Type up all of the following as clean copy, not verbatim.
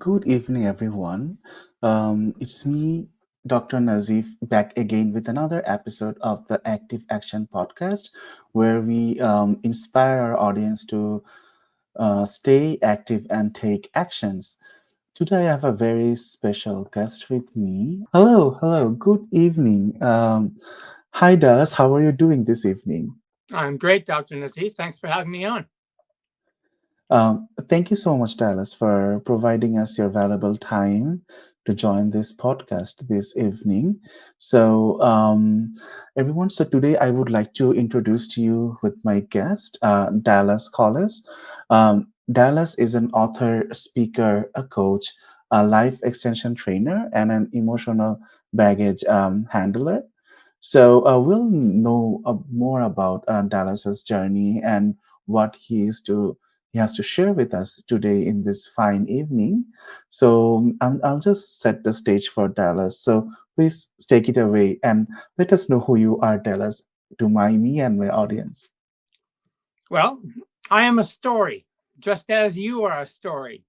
Good evening, everyone. It's me, Dr. Nazif, back again with another episode of the Active Action Podcast, where we inspire our audience to stay active and take actions. Today, I have a very special guest with me. Hello, good evening. Hi, Dallas. How are you doing this evening? I'm great, Dr. Nazif. Thanks for having me on. Thank you so much, Dallas, for providing us your valuable time to join this podcast this evening. Everyone, so today I would like to introduce to you with my guest, Dallas Collis. Dallas is an author, speaker, a coach, a life extension trainer, and an emotional baggage handler. We'll know more about Dallas's journey and what he has to share with us today in this fine evening. I'll just set the stage for Dallas. So please take it away and let us know who you are, Dallas, to me and my audience. Well, I am a story, just as you are a story,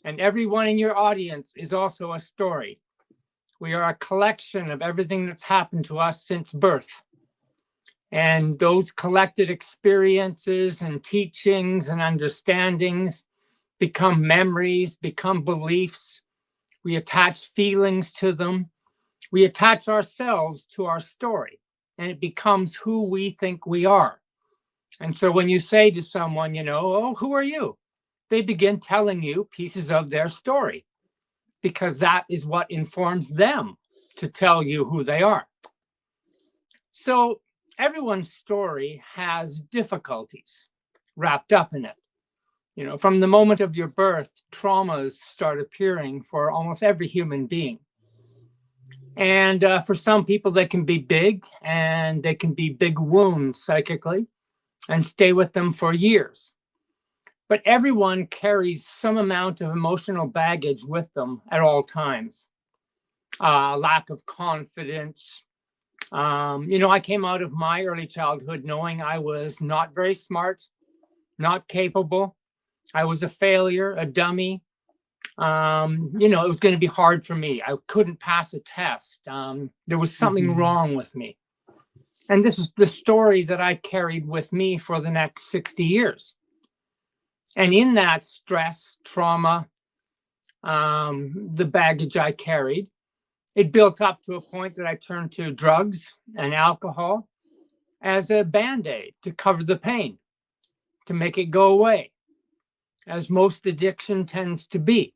and everyone in your audience is also a story. We are a collection of everything that's happened to us since birth. And those collected experiences and teachings and understandings become memories, become beliefs. We attach feelings to them. We attach ourselves to our story, and it becomes who we think we are. And so when you say to someone, oh, who are you? They begin telling you pieces of their story because that is what informs them to tell you who they are. So everyone's story has difficulties wrapped up in it. From the moment of your birth, traumas start appearing for almost every human being. And for some people, they can be big, and they can be big wounds psychically and stay with them for years. But everyone carries some amount of emotional baggage with them at all times. Lack of confidence. I came out of my early childhood knowing I was not very smart, not capable. I was a failure, a dummy. It was going to be hard for me. I couldn't pass a test. There was something Mhm. wrong with me. And this is the story that I carried with me for the next 60 years. And in that stress, trauma, the baggage I carried, it built up to a point that I turned to drugs and alcohol as a Band-Aid to cover the pain, to make it go away, as most addiction tends to be.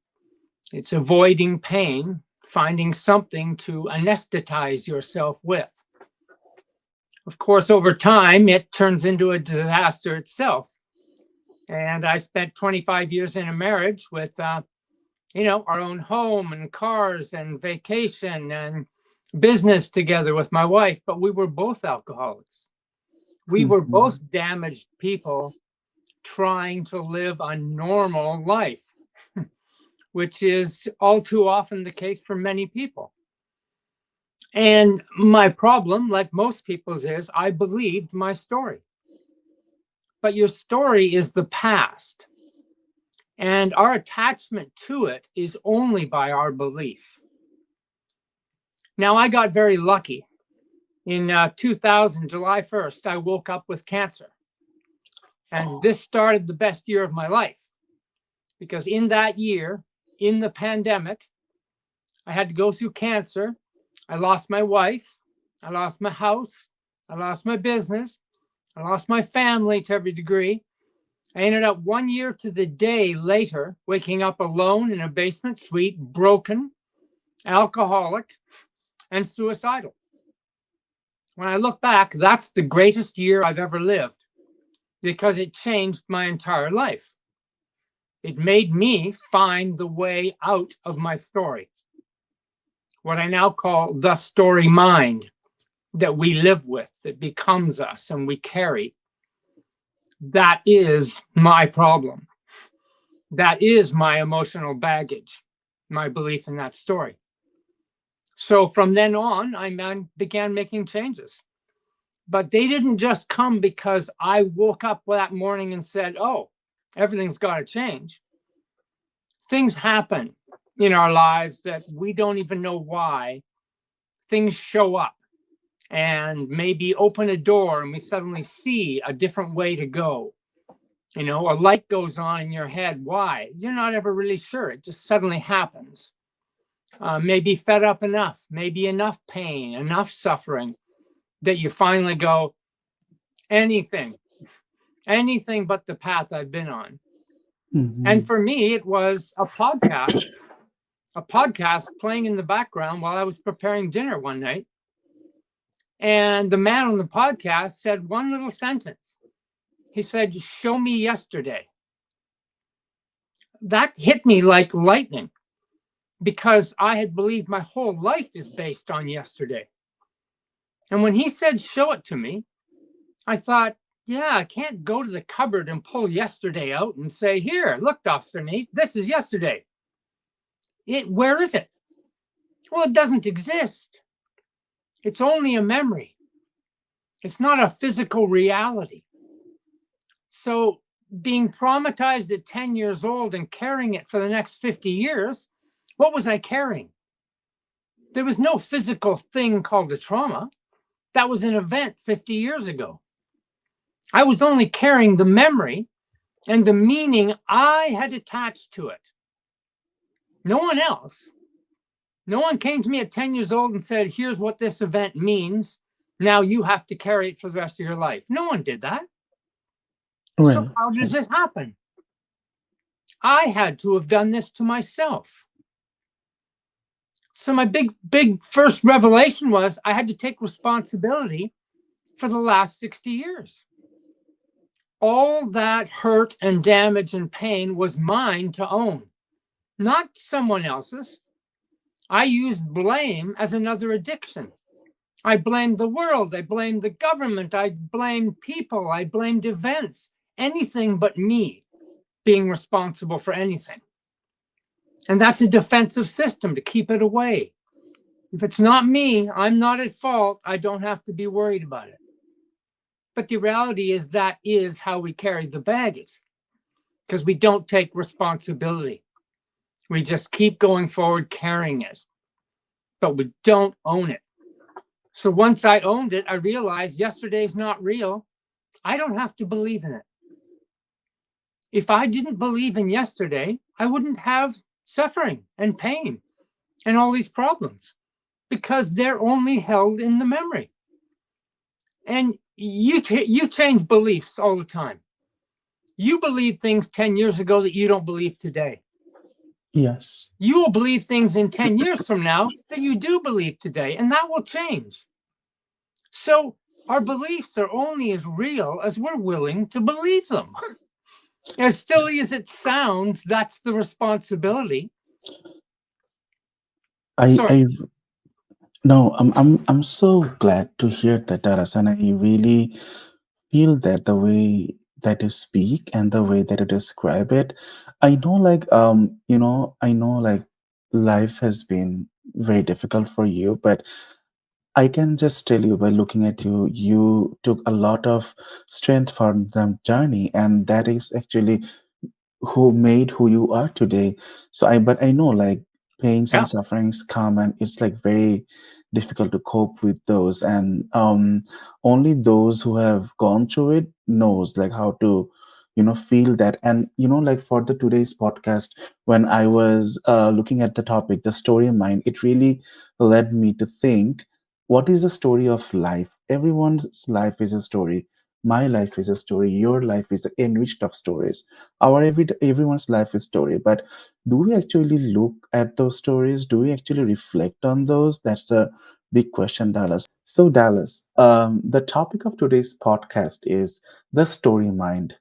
It's avoiding pain, finding something to anesthetize yourself with. Of course, over time, it turns into a disaster itself. And I spent 25 years in a marriage with, our own home and cars and vacation and business together with my wife, but we were both alcoholics. We were both Mhm. damaged people trying to live a normal life, which is all too often the case for many people. And my problem, like most people's, is I believed my story. But your story is the past. And our attachment to it is only by our belief. Now, I got very lucky. In 2000, July 1st, I woke up with cancer. And this started the best year of my life. Because in that year, in the pandemic, I had to go through cancer. I lost my wife. I lost my house. I lost my business. I lost my family to every degree. I ended up 1 year to the day later, waking up alone in a basement suite, broken, alcoholic, and suicidal. When I look back, that's the greatest year I've ever lived because it changed my entire life. It made me find the way out of my story, what I now call the story mind that we live with, that becomes us and we carry. That is my problem. That is my emotional baggage, my belief in that story. So from then on, I began making changes. But they didn't just come because I woke up that morning and said, oh, everything's got to change. Things happen in our lives that we don't even know why. Things show up and maybe open a door and we suddenly see a different way to go. A light goes on in your head. Why? You're not ever really sure. It just suddenly happens. Maybe fed up enough, maybe enough pain, enough suffering that you finally go, anything, anything but the path I've been on. And Mhm. for me, it was a podcast playing in the background while I was preparing dinner one night. And the man on the podcast said one little sentence. He said, "Show me yesterday." That hit me like lightning because I had believed my whole life is based on yesterday. And when he said, "Show it to me," I thought, yeah, I can't go to the cupboard and pull yesterday out and say, "Here, look, Dr. Nate, this is yesterday." Where is it? Well, it doesn't exist. It's only a memory. It's not a physical reality. So being traumatized at 10 years old and carrying it for the next 50 years, what was I carrying? There was no physical thing called a trauma. That was an event 50 years ago. I was only carrying the memory and the meaning I had attached to it. No one else. No one came to me at 10 years old and said, "Here's what this event means. Now you have to carry it for the rest of your life." No one did that. So Right. how does it happen? I had to have done this to myself. So my big first revelation was I had to take responsibility for the last 60 years. All that hurt and damage and pain was mine to own, not someone else's. I used blame as another addiction. I blamed the world. I blamed the government. I blamed people. I blamed events. Anything but me being responsible for anything. And that's a defensive system to keep it away. If it's not me, I'm not at fault. I don't have to be worried about it. But the reality is that is how we carry the baggage because we don't take responsibility. We just keep going forward carrying it, but we don't own it. So once I owned it, I realized yesterday's not real. I don't have to believe in it. If I didn't believe in yesterday, I wouldn't have suffering and pain and all these problems because they're only held in the memory. And you change beliefs all the time. You believe things 10 years ago that you don't believe today. Yes. You will believe things in 10 years from now that you do believe today, and that will change. So our beliefs are only as real as we're willing to believe them. As silly as it sounds, that's the responsibility. I Sorry. I no, I'm so glad to hear that, Taras, and I really feel that the way that you speak and the way that you describe it. I know, I know, like, life has been very difficult for you, but I can just tell you by looking at you, you took a lot of strength from the journey, and that is actually who made who you are today. But I know, like, pains and Yeah. sufferings come, and it's like very difficult to cope with those. And only those who have gone through it knows like how to, feel that. And like for the today's podcast, when I was looking at the topic, the story mind, it really led me to think, what is the story of life? Everyone's life is a story. My life is a story. Your life is enriched of stories. Everyone's life is story, but do we actually look at those stories? Do we actually reflect on those? That's a big question, Dallas. So, Dallas, the topic of today's podcast is the story mind.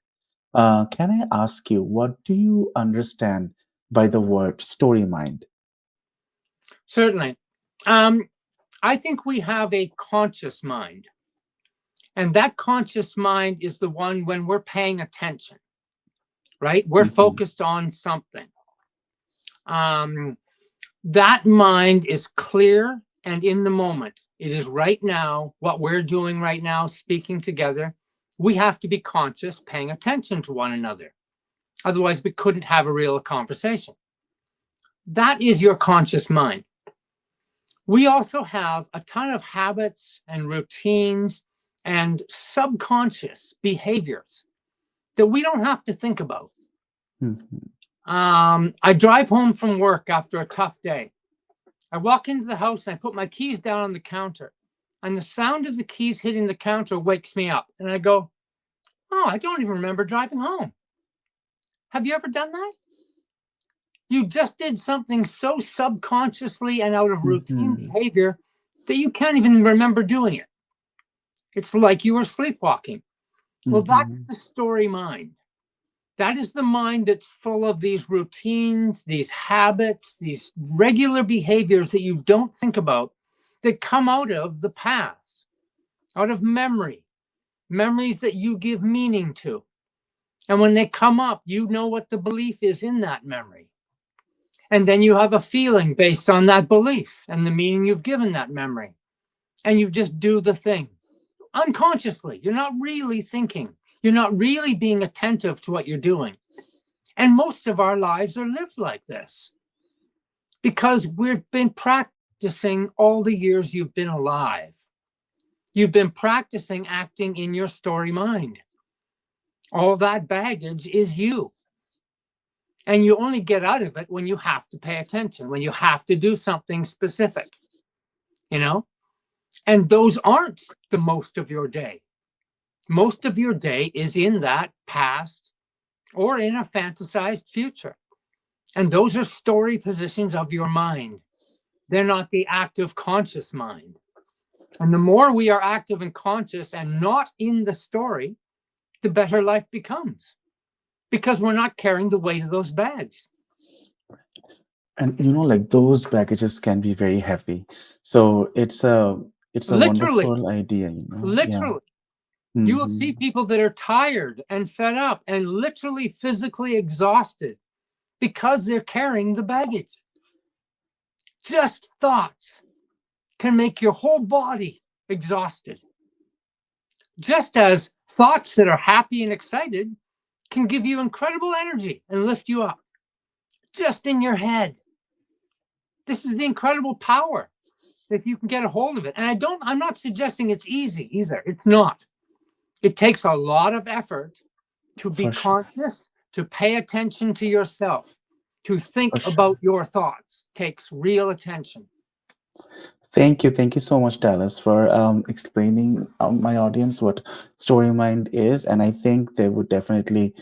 Can I ask you, what do you understand by the word story mind? Certainly. Um, I think we have a conscious mind, and that conscious mind is the one when we're paying attention, right? We're Mhm. focused on something. Um, that mind is clear and in the moment. It is right now, what we're doing right now, speaking together. We have to be conscious, paying attention to one another. Otherwise, we couldn't have a real conversation. That is your conscious mind. We also have a ton of habits and routines and subconscious behaviors that we don't have to think about. Mhm. I drive home from work after a tough day. I walk into the house and I put my keys down on the counter. And the sound of the keys hitting the counter wakes me up. And I go, oh, I don't even remember driving home. Have you ever done that? You just did something so subconsciously and out of routine Mhm. behavior that you can't even remember doing it. It's like you were sleepwalking. Well, that's Mhm. the story mind. That is the mind that's full of these routines, these habits, these regular behaviors that you don't think about that come out of the past, out of memory, memories that you give meaning to. And when they come up, you know what the belief is in that memory. And then you have a feeling based on that belief and the meaning you've given that memory. And you just do the thing unconsciously. You're not really thinking, you're not really being attentive to what you're doing. And most of our lives are lived like this because we've been practicing all the years you've been alive. You've been practicing acting in your story mind. All that baggage is you. And you only get out of it when you have to pay attention, when you have to do something specific, you know? And those aren't the most of your day. Most of your day is in that past or in a fantasized future. And those are story positions of your mind. They're not the active conscious mind. And the more we are active and conscious and not in the story, the better life becomes because we're not carrying the weight of those bags. And like those packages can be very heavy. So it's a Literally, wonderful idea, Yeah. literally. You will Hmm. see people that are tired and fed up and literally physically exhausted because they're carrying the baggage. Just thoughts can make your whole body exhausted. Just as thoughts that are happy and excited can give you incredible energy and lift you up just in your head. This is the incredible power if you can get a hold of it. And I'm not suggesting it's easy either. It's not. It takes a lot of effort to be For sure. conscious, to pay attention to yourself, to For think sure. about your thoughts. Takes real attention. Thank you. Thank you so much, Dallas, for explaining my audience what StoryMind is. And I think they would definitely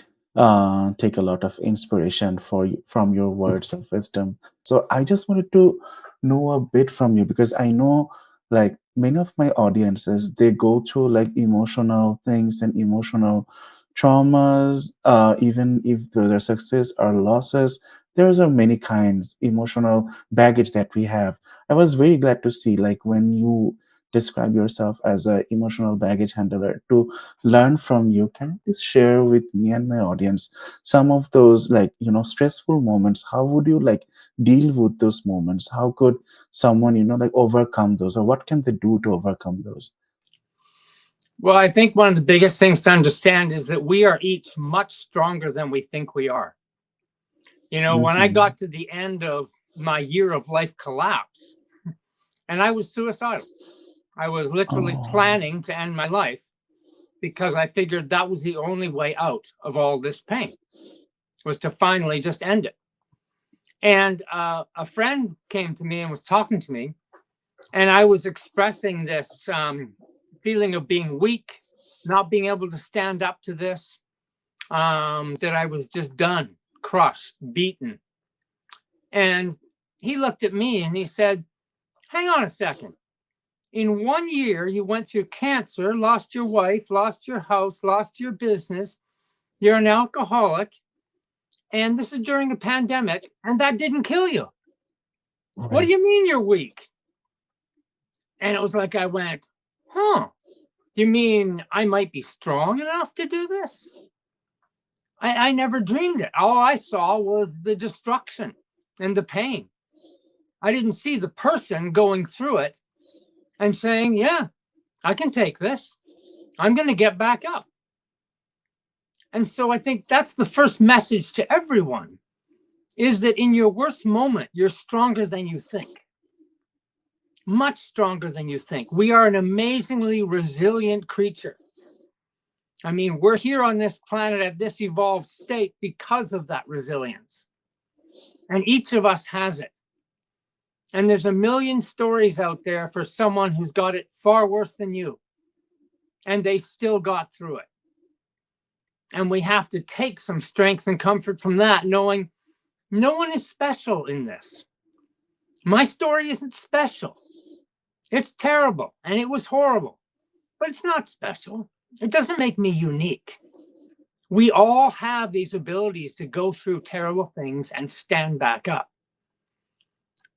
take a lot of inspiration from your words of wisdom. So I just wanted to know a bit from you because I know like many of my audiences, they go through like emotional things and emotional traumas, even if those are success or losses. There are many kinds emotional baggage that we have. I was very glad to see, like, when you describe yourself as a emotional baggage handler, to learn from you. Can you please share with me and my audience some of those, like, stressful moments? How would you like deal with those moments? How could someone, like, overcome those, or what can they do to overcome those? Well, I think one of the biggest things to understand is that we are each much stronger than we think we are. When I Mm-hmm. got to the end of my year of life collapse and I was suicidal, I was literally Oh, planning to end my life because I figured that was the only way out of all this pain was to finally just end it. And a friend came to me and was talking to me, and I was expressing this feeling of being weak, not being able to stand up to this, that I was just done, crushed, beaten. And he looked at me and he said, hang on a second. In 1 year, you went through cancer, lost your wife, lost your house, lost your business. You're an alcoholic. And this is during a pandemic, and that didn't kill you. What do right. you mean you're weak? And it was like I went, huh, you mean I might be strong enough to do this? I never dreamed it. All I saw was the destruction and the pain. I didn't see the person going through it and saying, yeah, I can take this. I'm going to get back up. And so I think that's the first message to everyone is that in your worst moment, you're stronger than you think. Much stronger than you think. We are an amazingly resilient creature. I mean, we're here on this planet at this evolved state because of that resilience. And each of us has it. And there's a million stories out there for someone who's got it far worse than you. And they still got through it. And we have to take some strength and comfort from that, knowing no one is special in this. My story isn't special. It's terrible and it was horrible, but it's not special. It doesn't make me unique. We all have these abilities to go through terrible things and stand back up.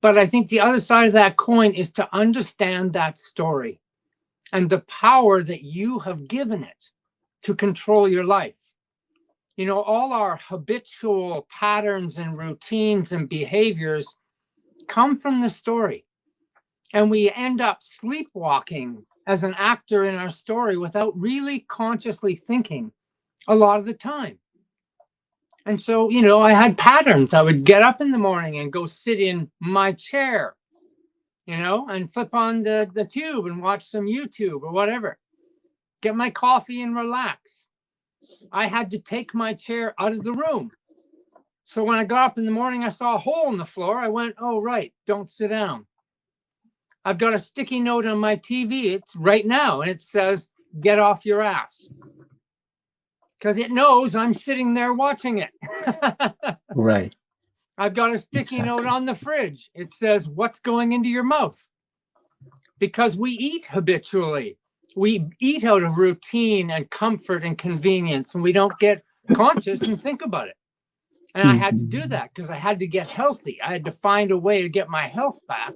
But I think the other side of that coin is to understand that story and the power that you have given it to control your life. You know, all our habitual patterns and routines and behaviors come from the story. And we end up sleepwalking as an actor in our story without really consciously thinking a lot of the time. And so, you know, I had patterns. I would get up in the morning and go sit in my chair, you know, and flip on the tube and watch some YouTube or whatever. Get my coffee and relax. I had to take my chair out of the room. So when I got up in the morning, I saw a hole in the floor. I went, oh, right, don't sit down. I've got a sticky note on my TV. It's right now, and it says, get off your ass. Because it knows I'm sitting there watching it. Right. I've got a sticky note on the fridge. It says, what's going into your mouth? Because we eat habitually. We eat out of routine and comfort and convenience, and we don't get conscious and think about it. And I had to do that because I had to get healthy. I had to find a way to get my health back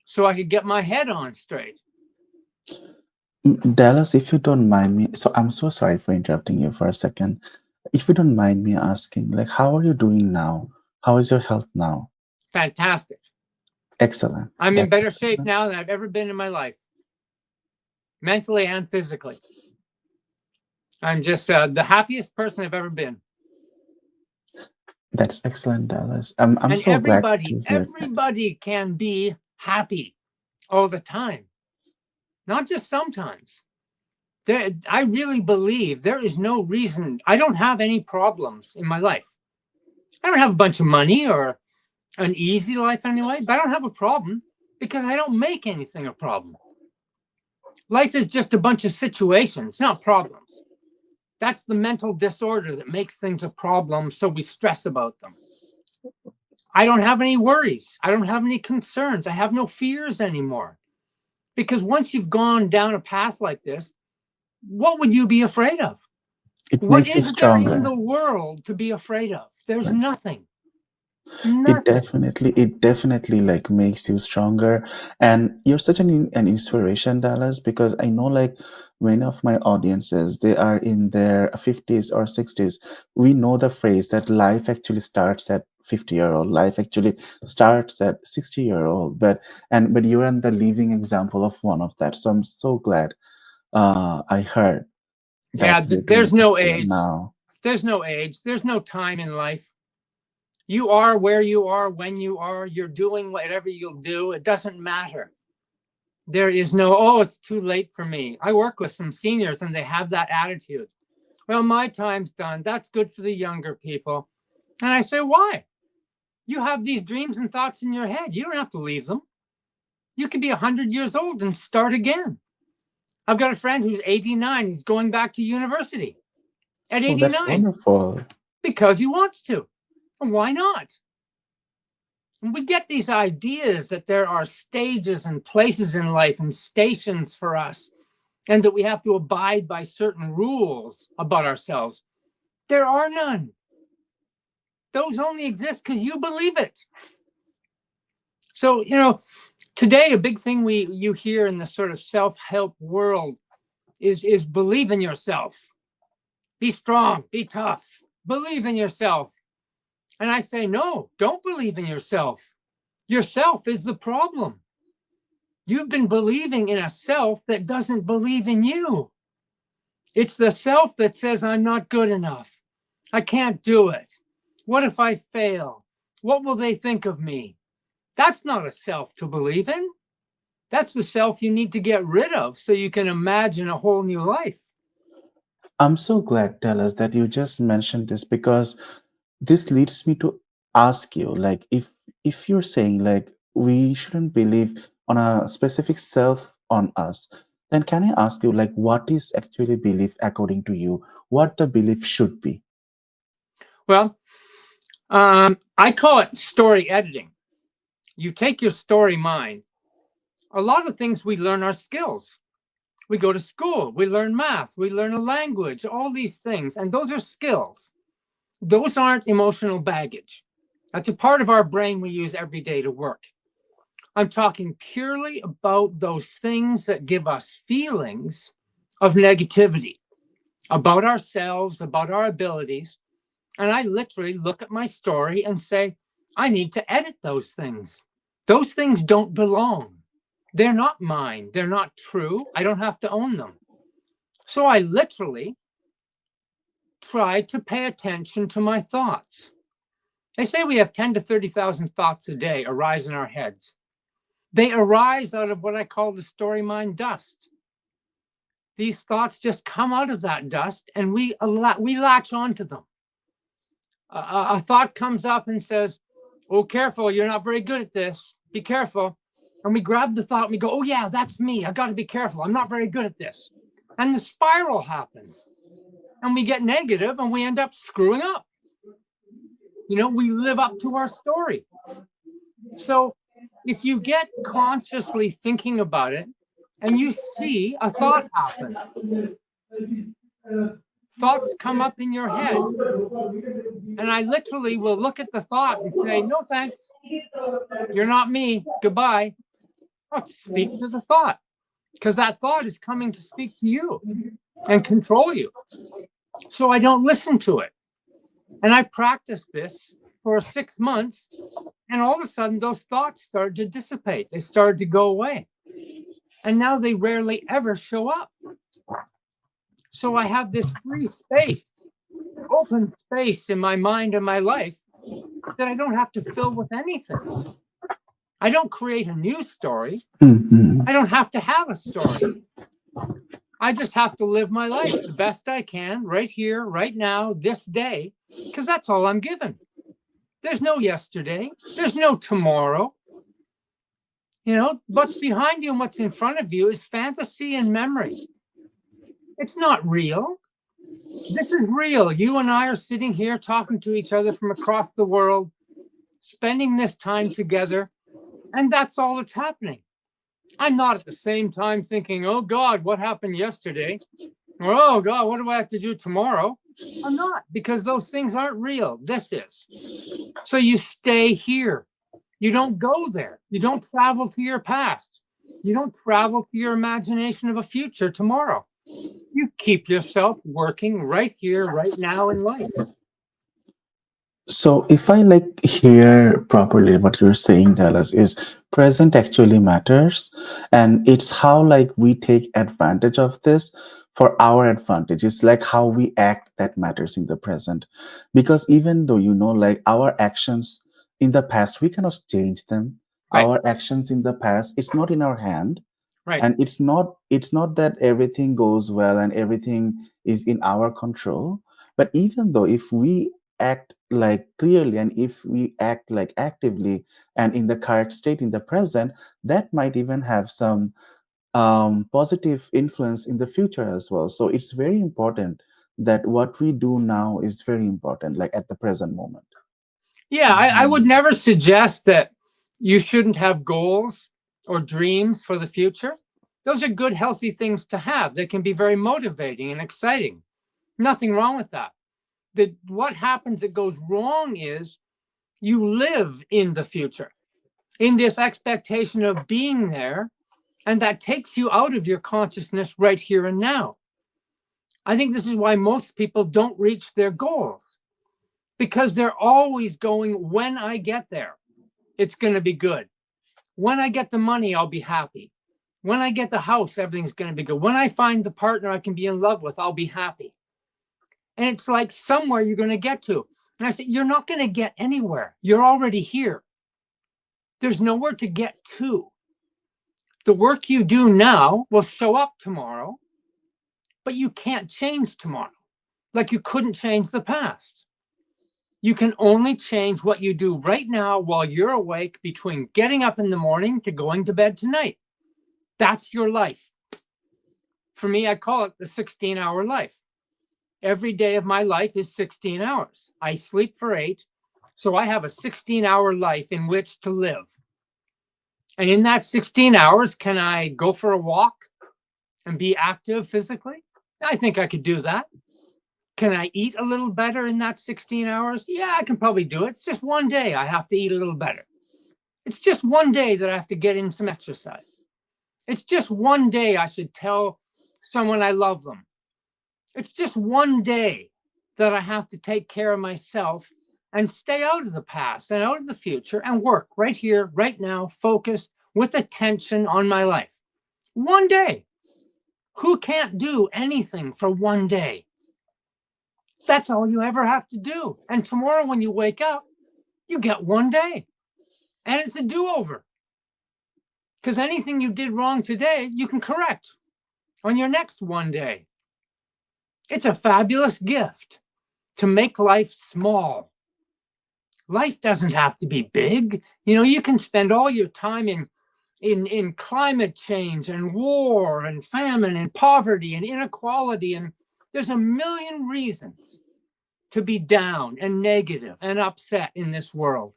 so I could get my head on straight. Dallas, if you don't mind me, so I'm so sorry for interrupting you for a second. If you don't mind me asking, like, how are you doing now? How is your health now? Fantastic. Excellent. I'm in That's better shape excellent. now than I've ever been in my life, mentally and physically. I'm just the happiest person I've ever been. That's excellent, Dallas. I'm And so glad to hear that. everybody can be happy all the time, not just sometimes. I really believe there is no reason. I don't have any problems in my life. I don't have a bunch of money or an easy life anyway, but I don't have a problem because I don't make anything a problem. Life is just a bunch of situations, not problems. That's the mental disorder that makes things a problem, so we stress about them. I don't have any worries. I don't have any concerns. I have no fears anymore. Because once you've gone down a path like this, what would you be afraid of? It What makes you is there in stronger. the world to be afraid of? There's Right. nothing. It Nothing. definitely like makes you stronger, and you're such an inspiration, Dallas, because I know like many of my audiences, they are in their 50s or 60s. We know the phrase that life actually starts at 50-year-old, life actually starts at 60-year-old, but you're in the living example of one of that. So I'm so glad I heard that Yeah, you're doing there's no excellent age. now. There's no age. There's no time in life. You are where you are when you are. You're doing whatever you'll do. It doesn't matter. There is no, oh, it's too late for me. I work with some seniors and they have that attitude. Well, my time's done. That's good for the younger people. And I say, why? You have these dreams and thoughts in your head. You don't have to leave them. You can be 100 years old and start again. I've got a friend who's 89. He's going back to university at Oh, that's 89 wonderful. because he wants to. And why not? And we get these ideas that there are stages and places in life and stations for us, and that we have to abide by certain rules about ourselves. There are none. Those only exist because you believe it. So, you know, today a big thing you hear in the sort of self-help world is believe in yourself. Be strong, be tough, believe in yourself. And I say, no, don't believe in yourself. Yourself is the problem. You've been believing in a self that doesn't believe in you. It's the self that says, I'm not good enough. I can't do it. What if I fail? What will they think of me? That's not a self to believe in. That's the self you need to get rid of so you can imagine a whole new life. I'm so glad, Dallas, that you just mentioned this, because this leads me to ask you, like, if you're saying like we shouldn't believe on a specific self on us, then can I ask you, like, what is actually belief according to you? What the belief should be? Well, I call it story editing. You take your story mind. A lot of things we learn are skills. We go to school, we learn math, we learn a language, all these things, and those are skills. Those aren't emotional baggage. That's a part of our brain we use every day to work. I'm talking purely about those things that give us feelings of negativity about ourselves, about our abilities. And I literally look at my story and say, I need to edit those things. Those things don't belong. They're not mine. They're not true. I don't have to own them. So I literally try to pay attention to my thoughts. They say we have 10 to 30,000 thoughts a day arise in our heads. They arise out of what I call the Storymind dust. These thoughts just come out of that dust and we latch onto them. A thought comes up and says, oh, careful, you're not very good at this. Be careful. And we grab the thought and we go, oh, yeah, that's me. I got to be careful. I'm not very good at this. And the spiral happens. And we get negative and we end up screwing up. We live up to our story. So if you get consciously thinking about it and you see a thought happen, thoughts come up in your head. And I literally will look at the thought and say, no, thanks. You're not me. Goodbye. I'll speak to the thought because that thought is coming to speak to you and control you. So I don't listen to it. And I practiced this for 6 months. And all of a sudden, those thoughts started to dissipate. They started to go away. And now they rarely ever show up. So I have this free space, open space in my mind and my life that I don't have to fill with anything. I don't create a new story. Mhm. I don't have to have a story. I just have to live my life the best I can right here, right now, this day, because that's all I'm given. There's no yesterday. There's no tomorrow. What's behind you and what's in front of you is fantasy and memory. It's not real. This is real. You and I are sitting here talking to each other from across the world, spending this time together, and that's all that's happening. I'm not at the same time thinking, oh God, what happened yesterday? Or, oh God, what do I have to do tomorrow? I'm not, because those things aren't real. This is. So you stay here. You don't go there. You don't travel to your past. You don't travel to your imagination of a future tomorrow. You keep yourself working right here, right now in life. So if I like hear properly what you're saying, Dallas, is present actually matters, and it's how like we take advantage of this for our advantage. It's like how we act that matters in the present. Because even though like our actions in the past, we cannot change them. Right, Our actions in the past, it's not in our hand, right. and it's not that everything goes well and everything is in our control. But even though if we act like clearly, and if we act like actively and in the correct state in the present, that might even have some positive influence in the future as well. So it's very important that what we do now is very important, like at the present moment. Yeah, I would Mhm. never suggest that you shouldn't have goals or dreams for the future. Those are good, healthy things to have. They can be very motivating and exciting. Nothing wrong with that. What happens that goes wrong is you live in the future, in this expectation of being there, and that takes you out of your consciousness right here and now. I think this is why most people don't reach their goals, because they're always going, when I get there, it's going to be good. When I get the money, I'll be happy. When I get the house, everything's going to be good. When I find the partner I can be in love with, I'll be happy. And it's like somewhere you're going to get to. And I said, you're not going to get anywhere. You're already here. There's nowhere to get to. The work you do now will show up tomorrow, but you can't change tomorrow. Like you couldn't change the past. You can only change what you do right now while you're awake between getting up in the morning to going to bed tonight. That's your life. For me, I call it the 16-hour life. Every day of my life is 16 hours. I sleep for 8, so I have a 16-hour life in which to live. And in that 16 hours, can I go for a walk and be active physically? I think I could do that. Can I eat a little better in that 16 hours? Yeah, I can probably do it. It's just one day I have to eat a little better. It's just one day that I have to get in some exercise. It's just one day I should tell someone I love them. It's just one day that I have to take care of myself and stay out of the past and out of the future and work right here, right now, focused with attention on my life. One day. Who can't do anything for one day? That's all you ever have to do. And tomorrow, when you wake up, you get one day and it's a do over. Because anything you did wrong today, you can correct on your next one day. It's a fabulous gift to make life small. Life doesn't have to be big. You can spend all your time in climate change and war and famine and poverty and inequality. And there's a million reasons to be down and negative and upset in this world.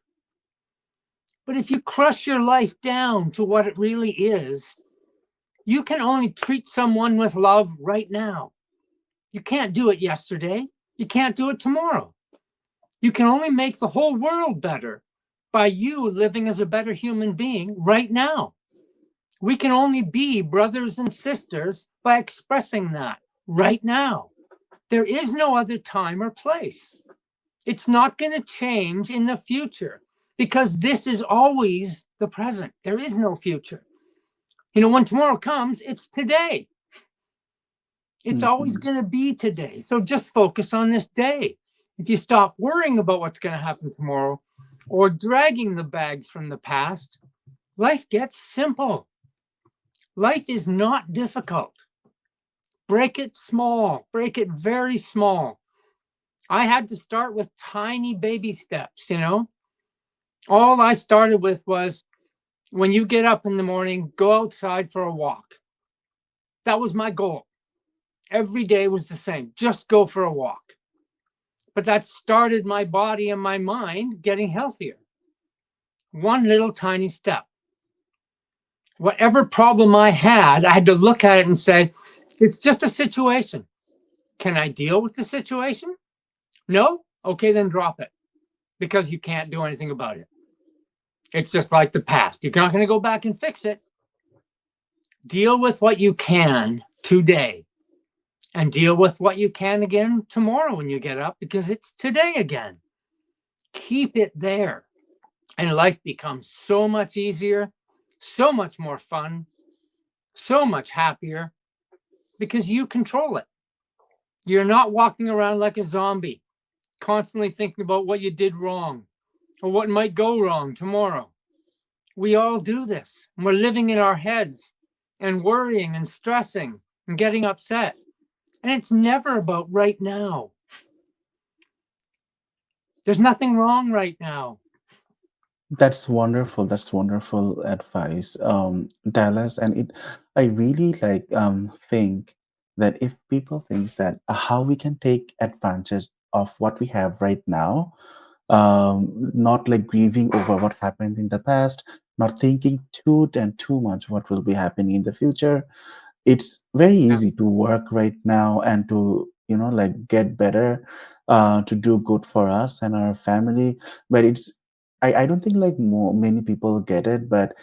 But if you crush your life down to what it really is, you can only treat someone with love right now. You can't do it yesterday. You can't do it tomorrow. You can only make the whole world better by you living as a better human being right now. We can only be brothers and sisters by expressing that right now. There is no other time or place. It's not going to change in the future because this is always the present. There is no future. When tomorrow comes, it's today. It's always Mhm. going to be today. So just focus on this day. If you stop worrying about what's going to happen tomorrow or dragging the bags from the past, life gets simple. Life is not difficult. Break it small, break it very small. I had to start with tiny baby steps. All I started with was when you get up in the morning, go outside for a walk. That was my goal. Every day was the same. Just go for a walk. But that started my body and my mind getting healthier. One little tiny step. Whatever problem I had to look at it and say, it's just a situation. Can I deal with the situation? No? Okay, then drop it because you can't do anything about it. It's just like the past. You're not going to go back and fix it. Deal with what you can today and deal with what you can again tomorrow when you get up because it's today again. Keep it there. And life becomes so much easier, so much more fun, so much happier because you control it. You're not walking around like a zombie, constantly thinking about what you did wrong or what might go wrong tomorrow. We all do this. We're living in our heads and worrying and stressing and getting upset. And it's never about right now. There's nothing wrong right now. That's wonderful. That's wonderful advice, Dallas. And I really think that if people thinks that how we can take advantage of what we have right now, not like grieving over what happened in the past, not thinking too much what will be happening in the future, it's very Yeah. easy to work right now and to get better, to do good for us and our family. But I don't think many people get it, but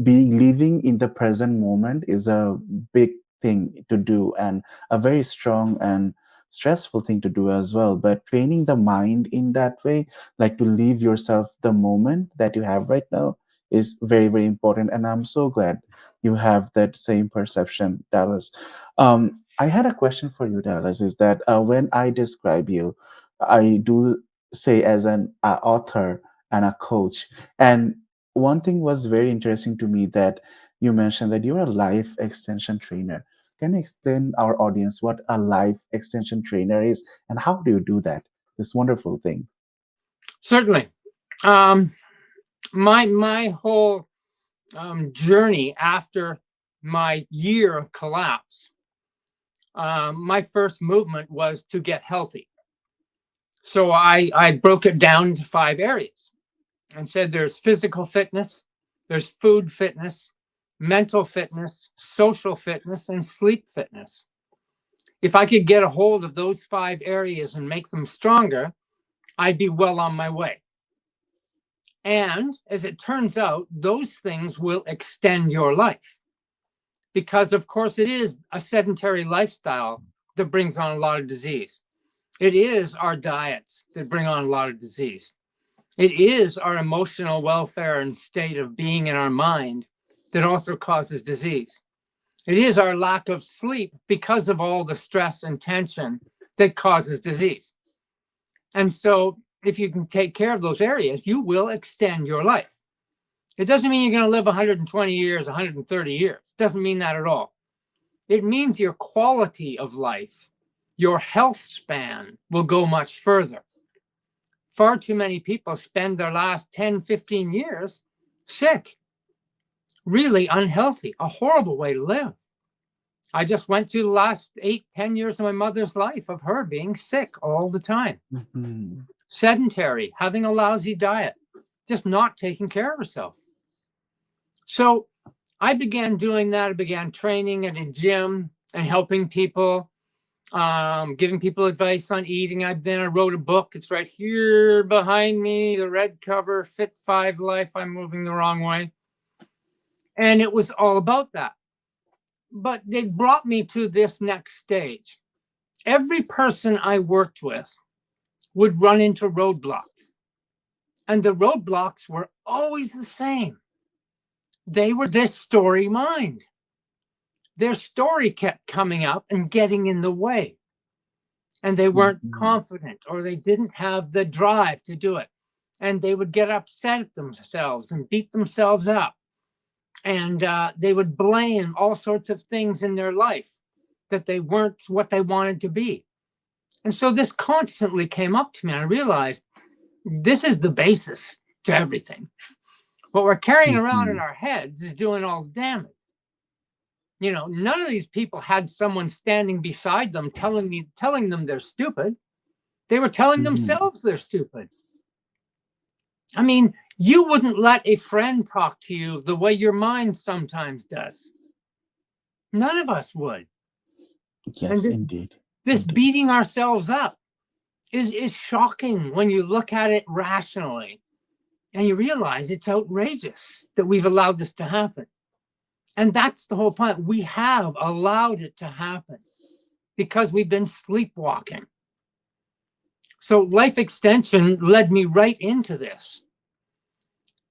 being living in the present moment is a big thing to do and a very strong and stressful thing to do as well. But training the mind in that way, like to live yourself the moment that you have right now, is very very important, and I'm so glad you have that same perception, Dallas. I had a question for you, Dallas. Is that when I describe you, I do say as an author and a coach. And one thing was very interesting to me that you mentioned that you're a life extension trainer. Can you explain our audience what a life extension trainer is and how do you do that? This wonderful thing. Certainly. Um, my whole journey after my year of collapse, my first movement was to get healthy. So I broke it down into 5 areas and said there's physical fitness, there's food fitness, mental fitness, social fitness, and sleep fitness. If I could get a hold of those 5 areas and make them stronger, I'd be well on my way. And as it turns out, those things will extend your life because, of course, it is a sedentary lifestyle that brings on a lot of disease. It is our diets that bring on a lot of disease. It is our emotional welfare and state of being in our mind that also causes disease. It is our lack of sleep because of all the stress and tension that causes disease. And so, if you can take care of those areas, you will extend your life. It doesn't mean you're going to live 120 years, 130 years. It doesn't mean that at all. It means your quality of life, your health span will go much further. Far too many people spend their last 10, 15 years sick, really unhealthy, a horrible way to live. I just went through the last 8, 10 years of my mother's life of her being sick all the time, Mhm. sedentary, having a lousy diet, just not taking care of herself. So I began doing that. I began training at a gym and helping people, giving people advice on eating. Then I wrote a book. It's right here behind me, the red cover, Fit 5 Life. I'm moving the wrong way. And it was all about that. But they brought me to this next stage. Every person I worked with would run into roadblocks. And the roadblocks were always the same. They were this story mind. Their story kept coming up and getting in the way. And they weren't Mhm. confident or they didn't have the drive to do it. And they would get upset at themselves and beat themselves up. And they would blame all sorts of things in their life that they weren't what they wanted to be. And so this constantly came up to me. And I realized this is the basis to everything. What we're carrying around in Mhm. our heads is doing all the damage. None of these people had someone standing beside them telling them they're stupid. They were telling Mhm. themselves they're stupid. I mean, you wouldn't let a friend talk to you the way your mind sometimes does. None of us would. And Yes, indeed. this Indeed. beating ourselves up is shocking when you look at it rationally and you realize it's outrageous that we've allowed this to happen. And that's the whole point. We have allowed it to happen because we've been sleepwalking. So life extension led me right into this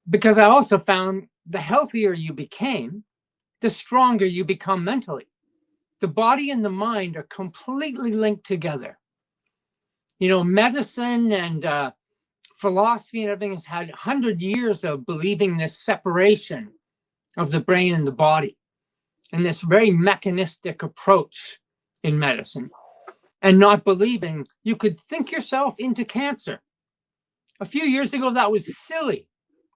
because I also found the healthier you became, the stronger you become mentally. The body and the mind are completely linked together. Medicine and philosophy and everything has had 100 years of believing this separation of the brain and the body and this very mechanistic approach in medicine and not believing you could think yourself into cancer. A few years ago, that was silly.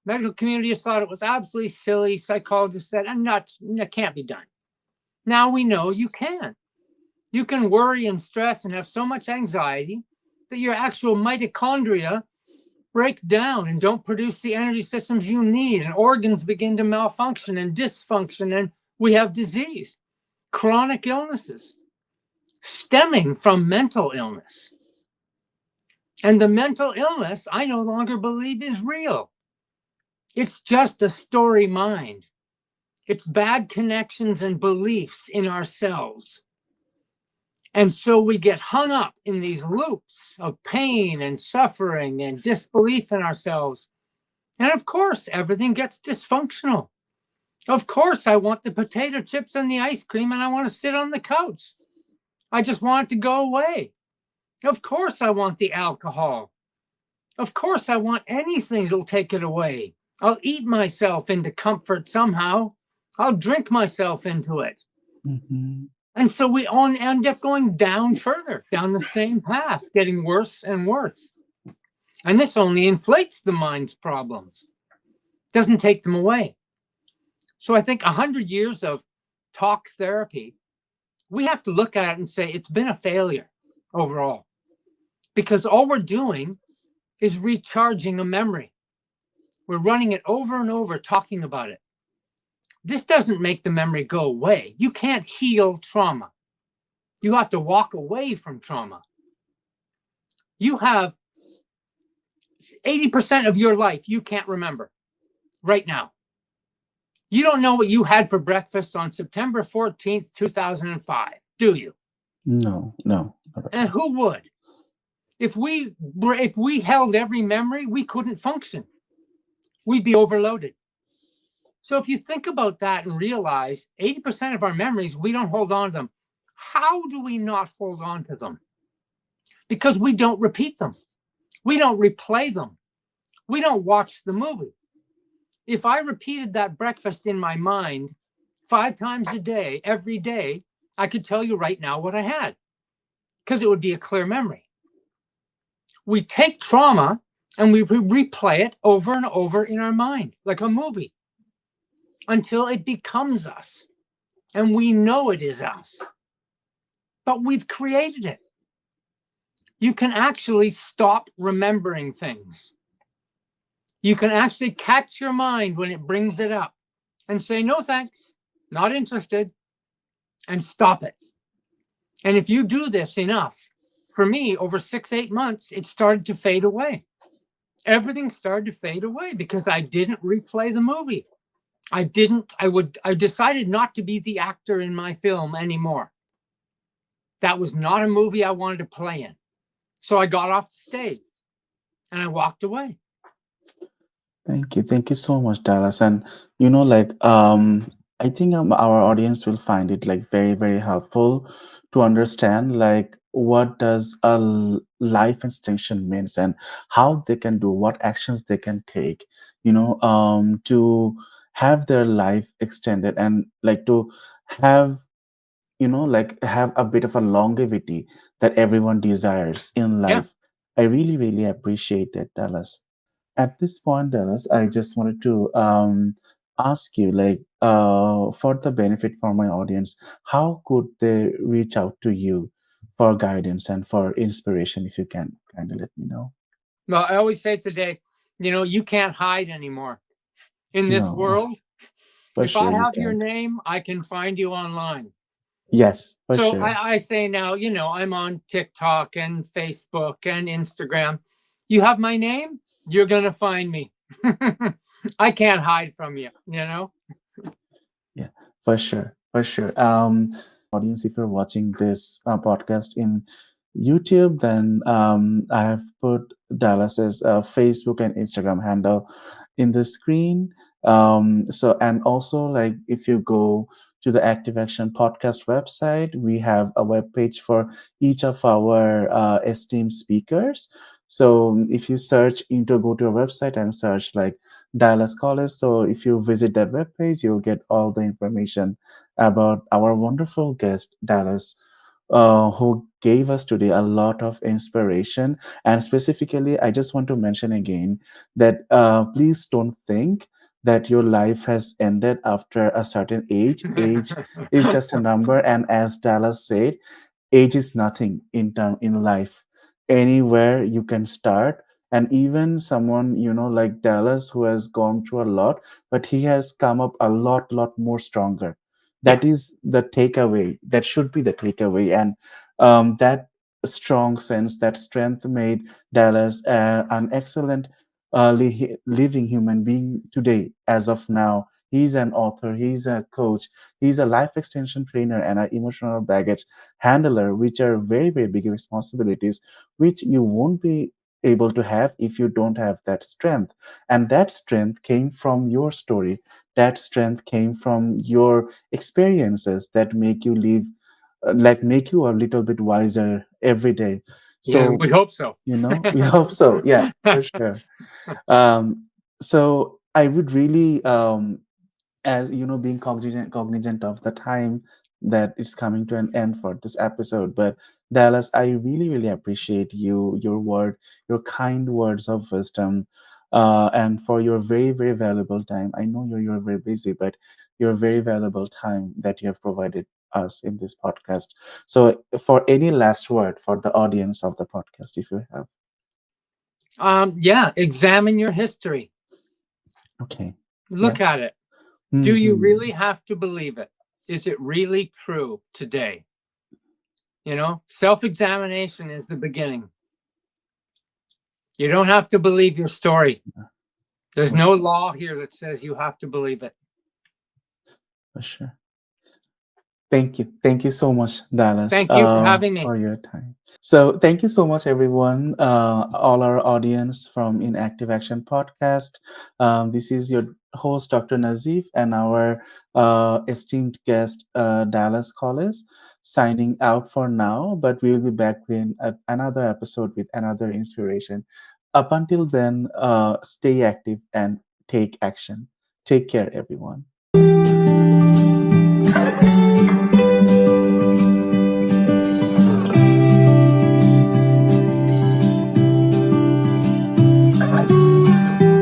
Medical community thought it was absolutely silly. Psychologists said, and that can't be done. Now we know you can. You can worry and stress and have so much anxiety that your actual mitochondria break down and don't produce the energy systems you need, and organs begin to malfunction and dysfunction, and we have disease, chronic illnesses stemming from mental illness. And the mental illness, I no longer believe is real. It's just a story mind. It's bad connections and beliefs in ourselves. And so we get hung up in these loops of pain and suffering and disbelief in ourselves. And of course, everything gets dysfunctional. Of course, I want the potato chips and the ice cream and I want to sit on the couch. I just want it to go away. Of course, I want the alcohol. Of course, I want anything that'll take it away. I'll eat myself into comfort somehow. I'll drink myself into it. Hmm. And so we all end up going down further, down the same path, getting worse and worse. And this only inflates the mind's problems, doesn't take them away. So I think 100 years of talk therapy, we have to look at it and say it's been a failure overall, because all we're doing is recharging a memory. We're running it over and over, talking about it. This doesn't make the memory go away. You can't heal trauma. You have to walk away from trauma. You have 80% of your life you can't remember right now. You don't know what you had for breakfast on September 14th, 2005, do you? No, no, not at And all. who would? If we held every memory, we couldn't function. We'd be overloaded. So if you think about that and realize 80% of our memories, we don't hold on to them. How do we not hold on to them? Because we don't repeat them. We don't replay them. We don't watch the movie. If I repeated that breakfast in my mind 5 times a day, every day, I could tell you right now what I had because it would be a clear memory. We take trauma and we replay it over and over in our mind, like a movie, until it becomes us. And we know it is us, but we've created it. You can actually stop remembering things. You can actually catch your mind when it brings it up and say, no, thanks, not interested, and stop it. And if you do this enough, for me, over 6, 8 months, it started to fade away. Everything started to fade away because I didn't replay the movie. I decided not to be the actor in my film anymore. That was not a movie I wanted to play in. So I got off the stage and I walked away. Thank you so much, Dallas. And I think our audience will find it like very, very helpful to understand like what does a life extension means and how they can do what actions they can take, to have their life extended and like to have like have a bit of a longevity that everyone desires in Yeah. life. I really, really appreciate that, Dallas. At this point, Dallas, I just wanted to ask you, like, for the benefit for my audience, how could they reach out to you for guidance and for inspiration? If you can kind of let me know. Well, I always say today, you can't hide anymore in this No, world. for If I sure you have your can't. name, I can find you online. Yes, for So sure. I say now, I'm on TikTok and Facebook and Instagram. You have my name, you're going to find me. I can't hide from you. Yeah, for sure, for sure. Audience, if you're watching this podcast in YouTube, then I have put Dallas's Facebook and Instagram handle in the screen. So, and also, like, if you go to the Active Action Podcast website, we have a web page for each of our esteemed speakers. So, if you go to our website and search like Dallas Collis. So if you visit that webpage, you'll get all the information about our wonderful guest, Dallas, who gave us today a lot of inspiration. And specifically, I just want to mention again that please don't think that your life has ended after a certain age. Age is just a number. And as Dallas said, age is nothing in life. Anywhere you can start, and even someone like Dallas who has gone through a lot, but he has come up a lot more stronger. Yeah. That is the takeaway. That should be the takeaway. And that strong sense, that strength made Dallas an excellent living human being today. As of now, he's an author, he's a coach, he's a life extension trainer, and an emotional baggage handler, which are very, very big responsibilities, which you won't be able to have if you don't have that strength. And that strength came from your story. That strength came from your experiences that make you live, like make you a little bit wiser every day. Yeah, So, we hope so. we hope so. Yeah, for sure. So I would really, as being cognizant of the time that it's coming to an end for this episode. But Dallas, I really, really appreciate your kind words of wisdom, and for your very, very valuable time. I know you're very busy, but your very valuable time that you have provided us in this podcast. So, for any last word for the audience of the podcast, if you have. Yeah, examine your history. Okay. Yeah. Look at it. Do you Hmm. really have to believe it? Is it really true today? Self examination is the beginning. You don't have to believe your story. There's For no sure. law here that says you have to believe it. For sure. Thank you. Thank you so much, Dallas, Thank you for having me. for your time. So, thank you so much, everyone, all our audience from Inactive Action Podcast. This is your host, Dr. Nazif, and our esteemed guest, Dallas Collis, signing out for now. But we'll be back in another episode with another inspiration. Up until then, stay active and take action. Take care, everyone.